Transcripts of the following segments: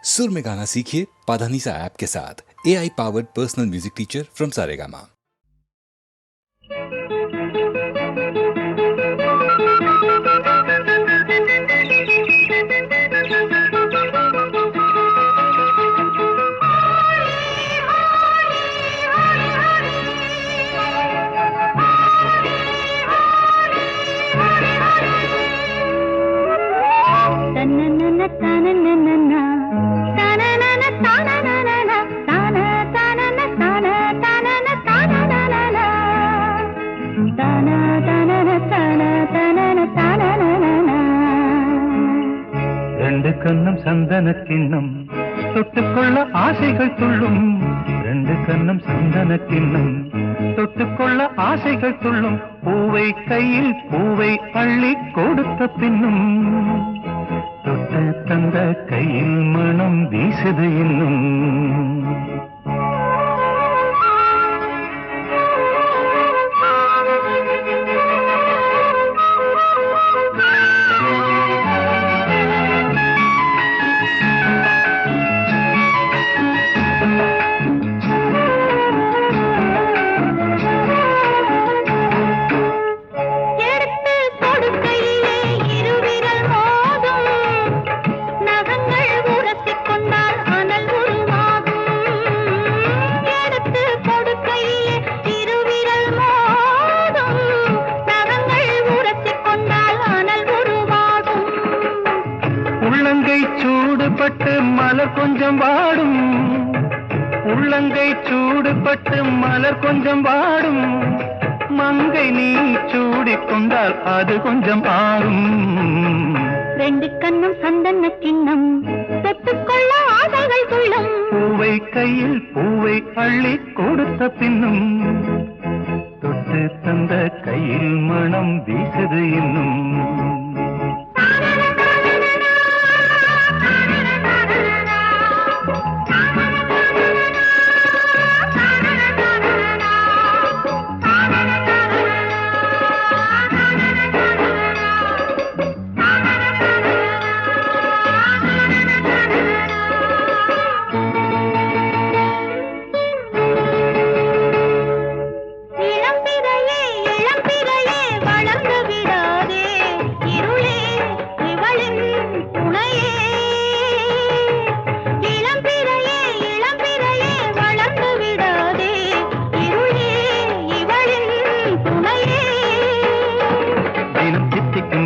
सुर में गाना सीखिए पाधानीसा ऐप के साथ। AI powered personal music teacher from Saregama. ரெண்டு கண்ணம் சந்தனக் கிண்ணம் தொட்டுக்கொள்ள ஆசைகள் துள்ளும். ரெண்டு கண்ணம் சந்தனக் கிண்ணம் தொட்டுக்கொள்ள ஆசைகள் துள்ளும். பூவை கையில் பூவை அள்ளி கொடுத்த பின்னும் தொட்டு தந்த கையில் மனம் வீசுது இன்னும். உள்ளங்கை சூடுபட்டு மலர் கொஞ்சம் வாடும். உள்ளங்கை சூடுபட்டு மலர் கொஞ்சம் வாடும். மங்கை நீ சூடிக்கொண்டால் அது கொஞ்சம் ஆறும். ரெண்டு கண்ணும் சந்தன கிண்ணம் தொட்டுக்கொள்ள ஆசைகள் துள்ளும். பூவை கையில் பூவை அள்ளி கொடுத்த பின்னும் தொட்டு தந்த கையில் மனம் வீசுது இன்னும்.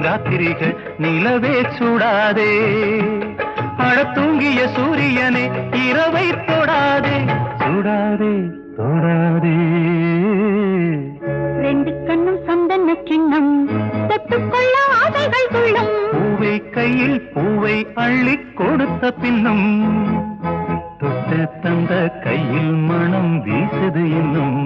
ராத்திரிகள் நிலவே சூடாதே. அழ தூங்கிய சூரியனே இரவை தொடாதே. சூடாதே தொடாதே. ரெண்டு கண்ணும் சந்தன கிண்ணம் தொட்டுக்கொள்ள ஆசைகள் துள்ளும். பூவை கையில் பூவை அள்ளி கொடுத்த பின்னும் தொட்டு தந்த கையில் மனம் வீசுது இன்னும்.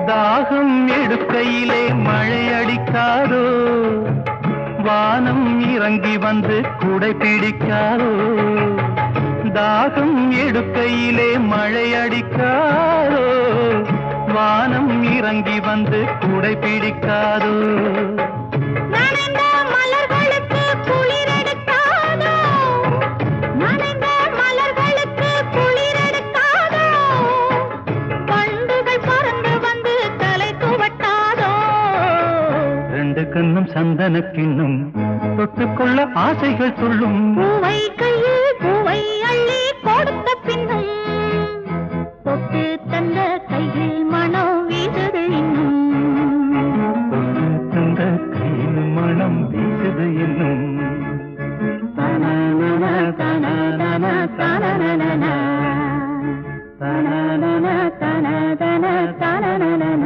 தாகம் எடுக்கையிலே மழை அடிக்காதோ. வானம் இறங்கி வந்து குடை பிடிக்காதோ. தாகம் எடுக்கையிலே மழை அடிக்காதோ. வானம் இறங்கி வந்து குடை பிடிக்காதோ. மலர்களுக்கு குளிர் எடுக்காதோ. மலர்களுக்கு குளிர் எடுக்காதோ. பண்டுகள் பறந்து வந்து தலை துவட்டாதோ. ரெண்டு கண்ணும் சந்தனக் கிண்ணம் தொட்டுக்கொள்ள ஆசைகள் துள்ளும். பூவை கையில் பூவை அள்ளி கொடுத்த பின்னும் தொட்டு தந்த கையில் மனம் வீசுது இன்னும். தொட்டு தந்த கையில் மனம் வீசுது இன்னும். தனனன தனனன தனனன தனனன தனனன தனனன.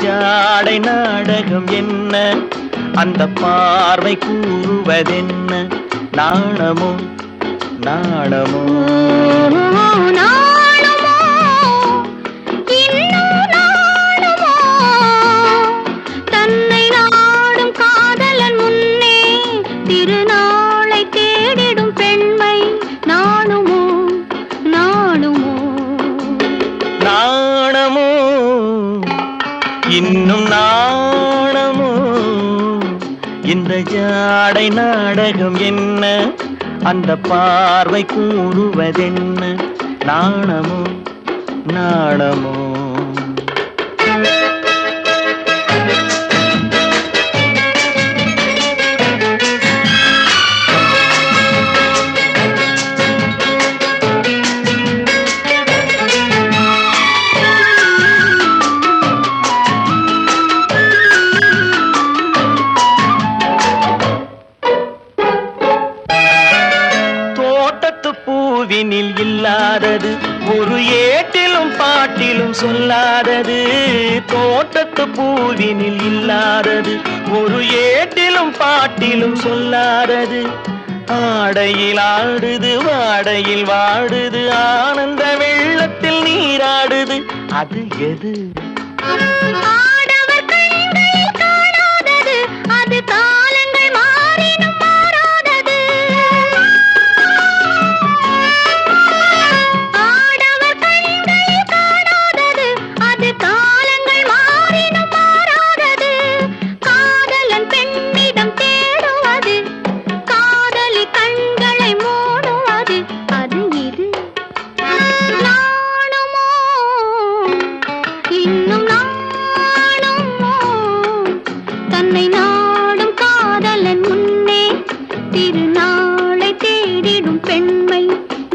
ஜாடை நாடகம் என்ன, அந்த பார்வை கூறுவதென்ன, நாணமோ நாணமோ நாணமோ இன்னும் நாணமோ தன்னை நாடும் காதலன் முன்னே திருநாளை தேடிடும் பெண்மை நாணுமோ நாணுமோ நாணமோ இன்னும் நாணமோ இந்த ஜாடை நாடகம் என்ன, அந்த பார்வை கூறுவதென்ன, நாணமோ நாணமோ பூவினில் இல்லாதது ஒரு ஏட்டிலும் பாட்டிலும் சொல்லாதது, தோட்டத்து பூவினில் இல்லாதது ஒரு ஏட்டிலும் பாட்டிலும் சொல்லாதது, ஆடையில் ஆடுது வாடையில் வாடுது ஆனந்த வெள்ளத்தில் நீராடுது, அது எது? ஆடவர் கண்களில் காணாதது, அது காலங்கள் மாறினும் மாறாதது. ஆடவர் கண்களில் காணாதது, அது காலங்கள் மாறினும் மாறாதது. காதலன் பெண்ணிடம் தேடுவது, காதலி கண்களை மூடுவது, அது இது. நாணுமோ இன்னும் நாணுமோ தன்னை நாடும் காதலன் முன்னே திருநாளை தேடிடும் பெண்மை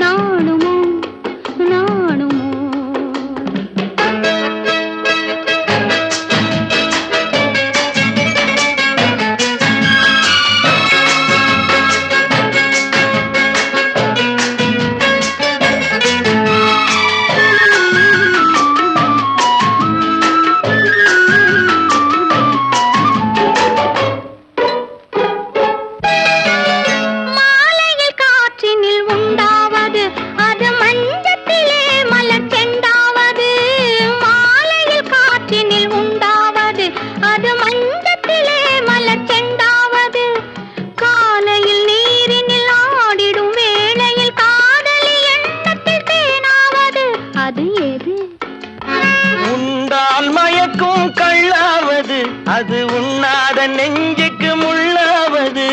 நாணுமோ நாணுமோ மாலையில் காற்றினில் உண்டாவது, அது மஞ்சத்திலே மலர் செண்டாவது. மாலையில் காற்றினில் உண்டாவது, அது மஞ்சத்திலே மலர் செண்டாவது. காலையில் நீரினில் ஆடிடும் வேளையில் காதலி எண்ணத்தில் தேனாவது, அது எது? உண்டால் மயக்கும் கள்ளாவது, அது உண்ணாத நெஞ்சுக்கு முள்ளாவது.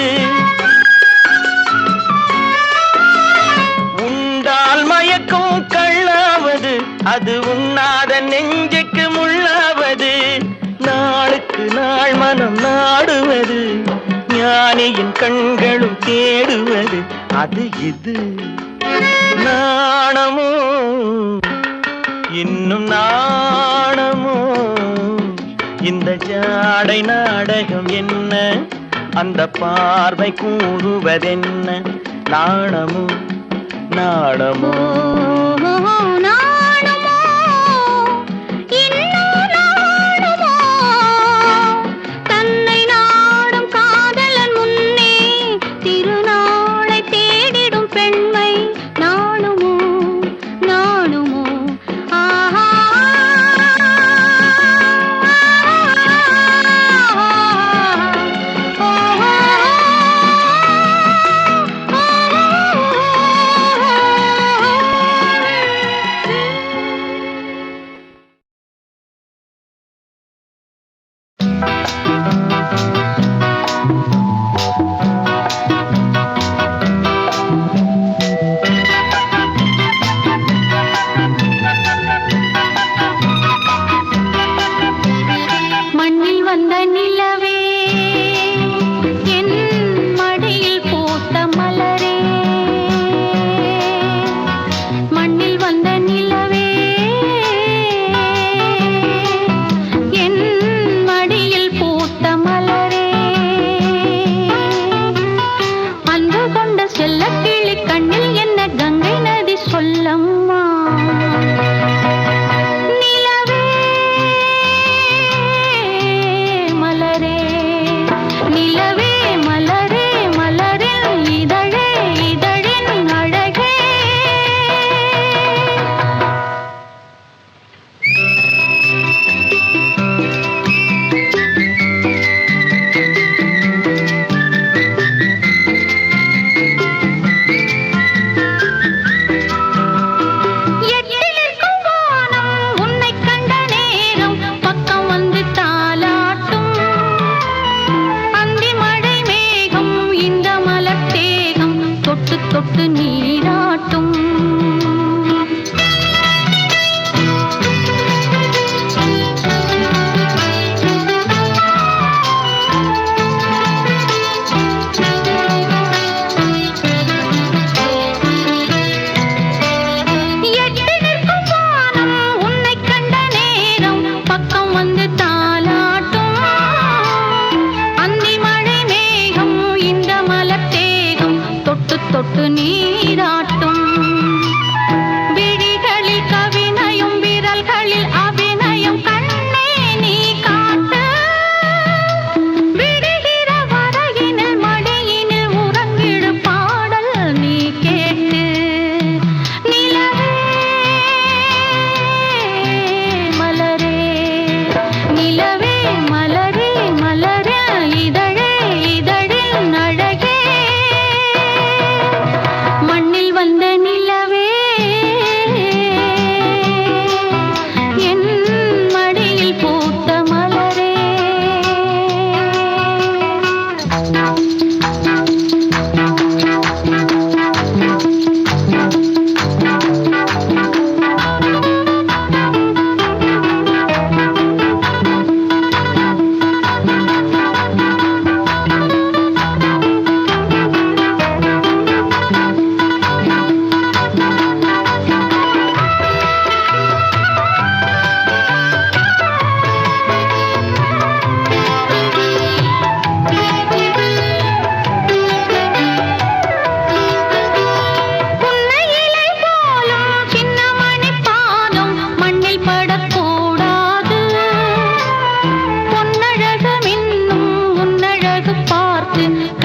உண்டால் மயக்கும் கள்ளாவது, அது உண்ணாத நெஞ்சுக்கு முள்ளாவது. நாளுக்கு நாள் மனம் நாடுவது, ஞானியின் கண்களும் தேடுவது, அது இது. நாணமோ இன்னும் நாணமோ இந்த ஜாடை நாடகம் என்ன, அந்த பார்வை கூறுவதென்ன, நாணமோ நாணமோ நாணுமோ இன்னும் நாணுமோ தன்னை நாடும் காதலன் முன்னே திருநாளை தேடிடும் பெண்மை நாணுமோ நாணுமோ ஆஹா மண்ணில் வந்த நிலவே என் மடியில் பூத்த மலரே, மண்ணில் வந்த நிலவே என் மடியில் பூத்த மலரே, அன்பு கொண்ட செல்லக் கிளி கண்ணில் என்ன கங்கை நதி சொல்லம்மா. நிலவே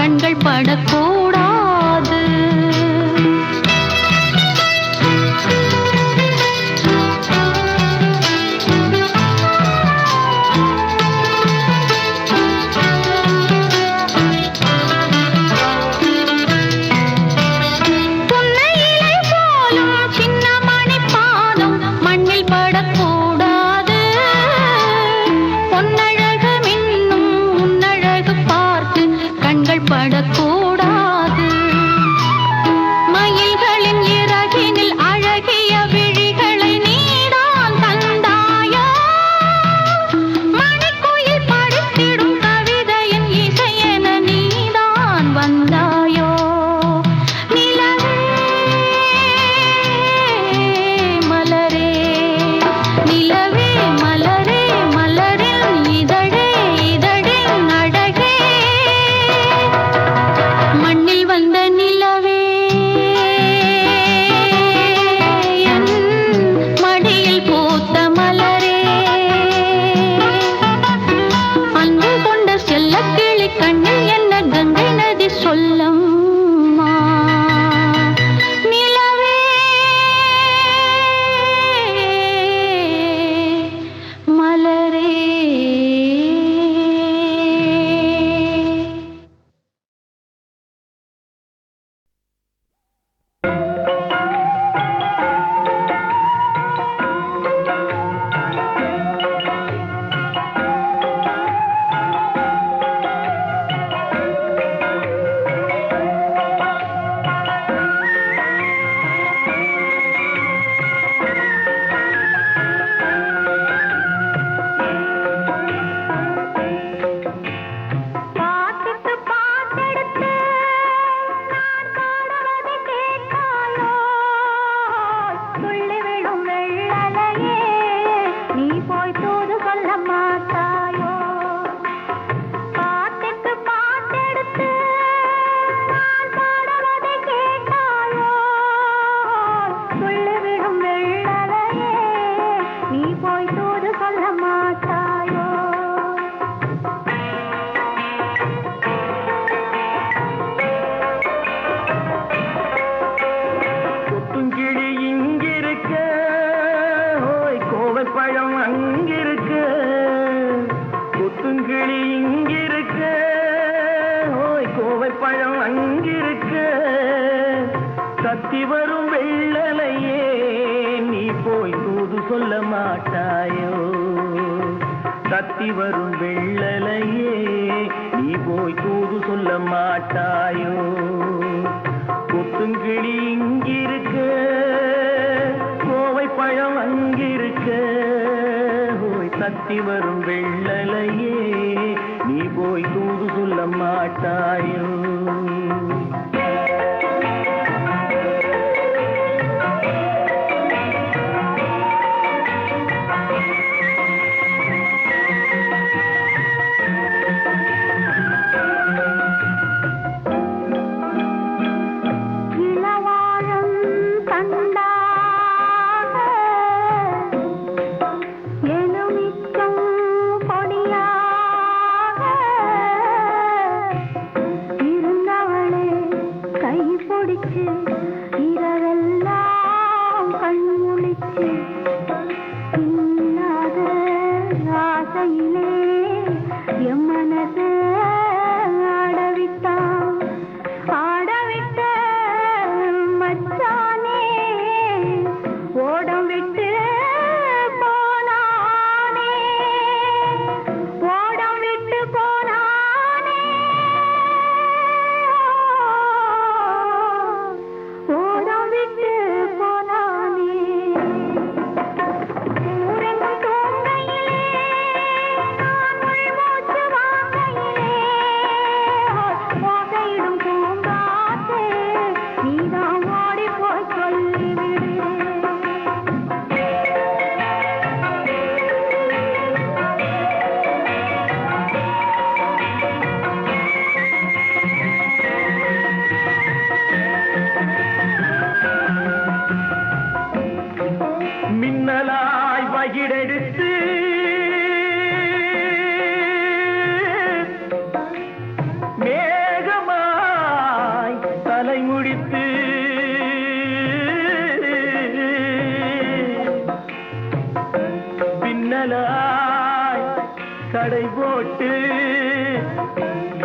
கண்கள் படக்கூடாது. படக்கூடாது. மயில்களின் இறகினில் அழகிய விழிகளை நீதான் தந்தாயோ, மணிக்குயில் படித்திடும் கவிதையின் இசையென நீதான் வந்தாயோ. நிலவே மலரே, நிலவே மலரே, மலரின் இதழே, இதழின் அழகே, மண்ணில் வந்த நிலவே, என் மடியில் பூத்த மலரே, அன்பு கொண்ட செல்லக்கிளி கண்ணில் என்ன கங்கை நதி சொல்லம்மா. நிலவே மலரே. பார்த்துட்டு பார்த்தெடுத்து நான் பாடுவதை கேட்காயோ, துள்ளி விழும் வெள்ளலையே நீ போய் தூது சொல்ல மாட்டாயோ. பார்த்துட்டு பார்த்தெடுத்து நான் பாடுவதை கேட்டாயோ, துள்ளி விழும் வெள்ளலையே நீ போய் தூது சொல்ல மாட்டாயோ. கொத்துங்கிளி இங்கிருக்க, ஓய் கோவை பழம் அங்கிருக்க. கொத்துங்கிளி இங்கிருக்க, ஓய் கோவை பழம் அங்கிருக்க. கத்தி வரும் வெள்ளலையே நீ போய் தூது சொல்ல மாட்டாயோ. கத்தி வரும் வெள்ளலையே நீ போய் தூது சொல்ல மாட்டாயோ. கொத்துங்கிளி இங்கிருக்க, கோவை பழம் அங்கிருக்க. ஓய் தத்தி வரும் வெள்ளலையே நீ போய் தூது சொல்ல மாட்டாயோ. இளவாழம் தண்டாக எலுமிச்சம் கொடியாக தடை போட்டு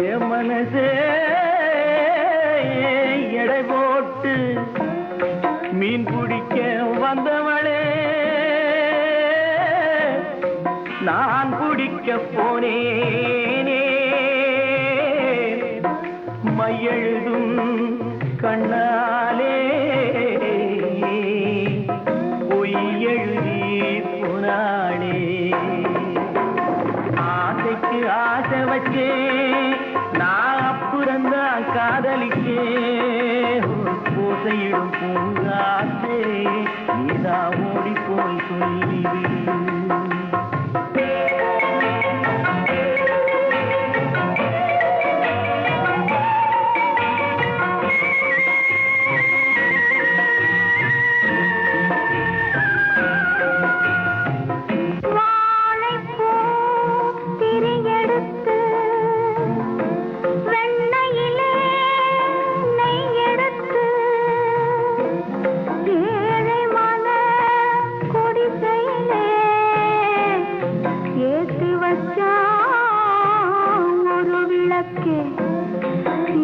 என் மனசே எடை போட்டு மீன் பிடிக்க வந்தவளே நான் பிடிக்க போனேனே மையெழுதும் கண்ணாலே பொய் எழுதி போனாளே ஆசைக்கு ஆசை வச்சே நான் அப்புறந்தான் காதலிக்கே பூசையிடும் பூங்காசே நீதான் ஓடி போய் சொல்லிடு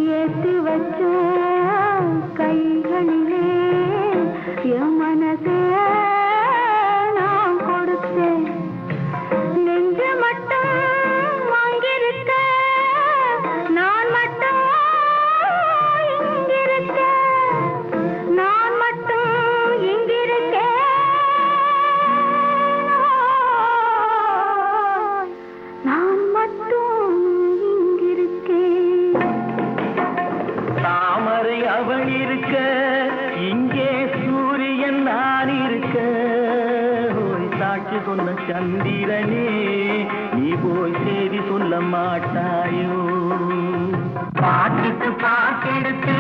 ஏத்து வச்ச கைகளிலே என் மனசே நான் கொடுத்தேன் நெஞ்சு மட்டும் வாங்கியிருக்க நான் மட்டும் இங்கிருக்க நான் மட்டும் இங்கிருக்கேன் நான் மட்டும் தாமரை அவள் இருக்க இங்கே சூரியன் நான் இருக்க சாட்சி சொன்ன சந்திரனே நீ போய் செய்தி சொல்ல மாட்டாயோ பாட்டுக்கு பாட்டெடுத்து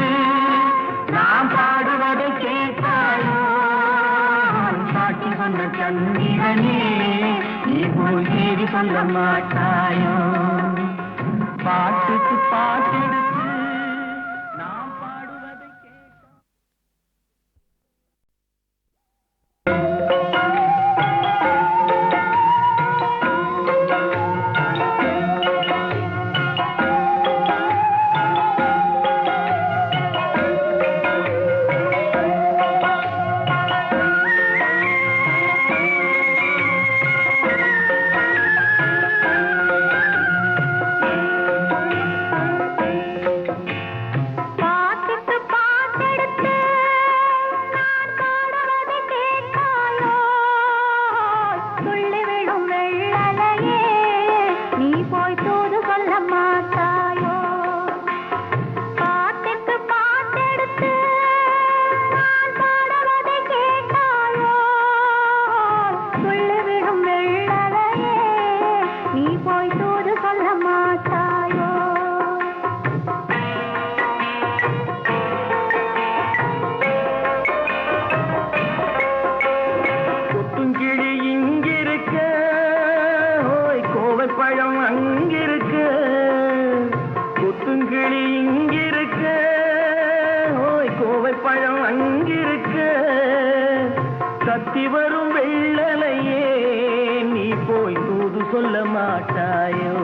நான் பாடுவதை கேட்டாயோ சாட்சி சொன்ன சந்திரனே நீ போய் செய்தி சொல்ல மாட்டாயோ பாட்டுக்கு பாட்டெடுத்து கத்தி வரும் வெள்ளலையே நீ போய் தூது சொல்ல மாட்டாயோ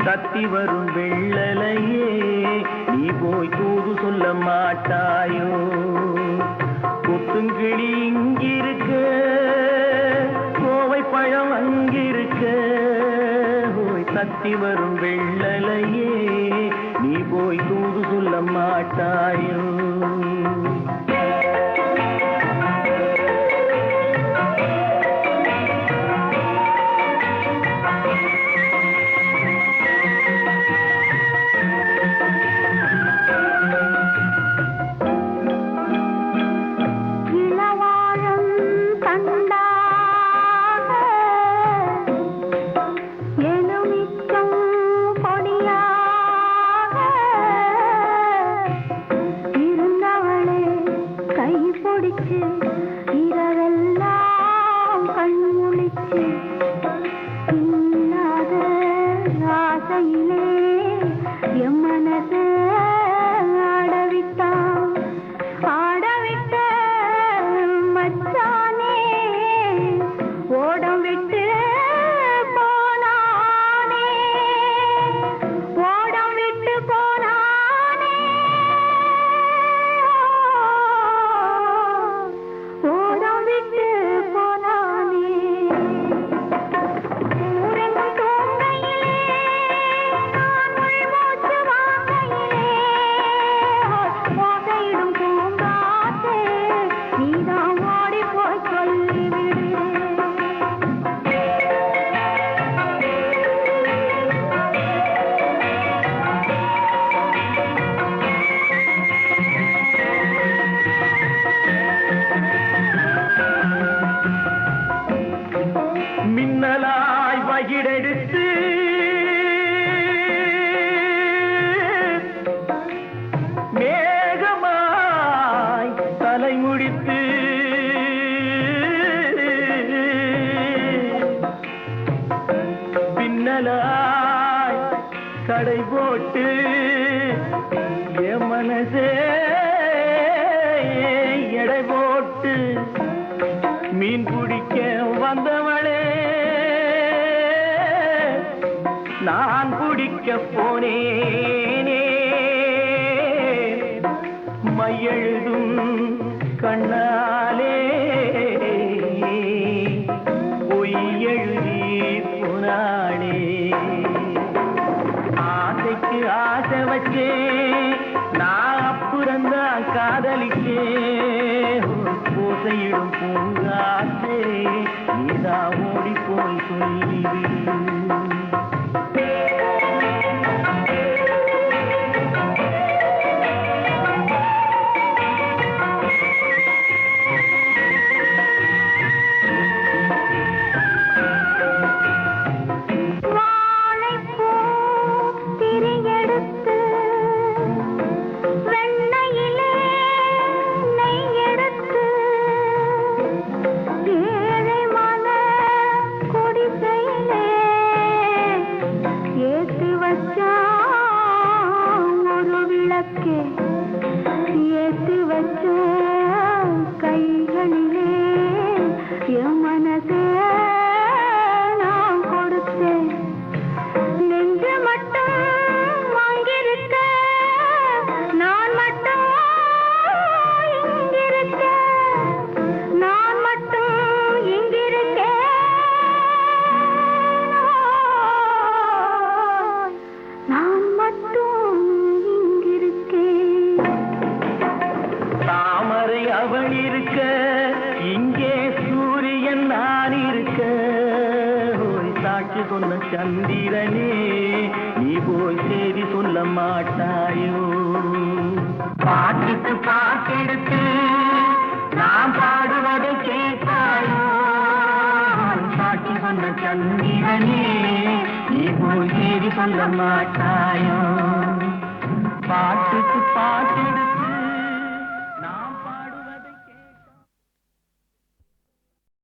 கத்தி வரும் வெள்ளலையே நீ போய் தூது சொல்ல மாட்டாயோ கொத்துங்கிளி இங்கிருக்க கோவை பழம் அங்கிருக்க கத்தி வரும் வெள்ளலையே நீ போய் தூது சொல்ல மாட்டாயோ ஓடம் விட்டு போனா தடை போட்டு என் மனசே எடை போட்டு மீன் பிடிக்க வந்தவளே நான் பிடிக்க போனேனே மையெழுதும் கண்ணாலே பொய் எழுதி போனாளே ஆசைக்கு ஆசை வச்சே நான் அப்புறந்தான் காதலிச்சே பூசையிடும் பூங்காற்றே நீதான் ஓடி போய் சொல்லிடு ஏத்து வச்ச கைகளிலே என் மனசே நான் கொடுத்தேன் நெஞ்சு மட்டும் வாங்கியிருக்க நான் மட்டும் இங்கிருக்க நான் மட்டும் இங்கிருக்கேன் நான் மட்டும் தாமரை அவள் இருக்க இங்கே சூரியன் நான் இருக்க சாட்சி சொன்ன சந்திரனே நீ போய் செய்தி சொல்ல மாட்டாயோ பாட்டுக்கு பாட்டெடுத்து நான் பாடுவதை கேட்டாயோ சாட்சி சொன்ன சந்திரனே நீ போய் செய்தி சொல்ல மாட்டாயோ பாட்டு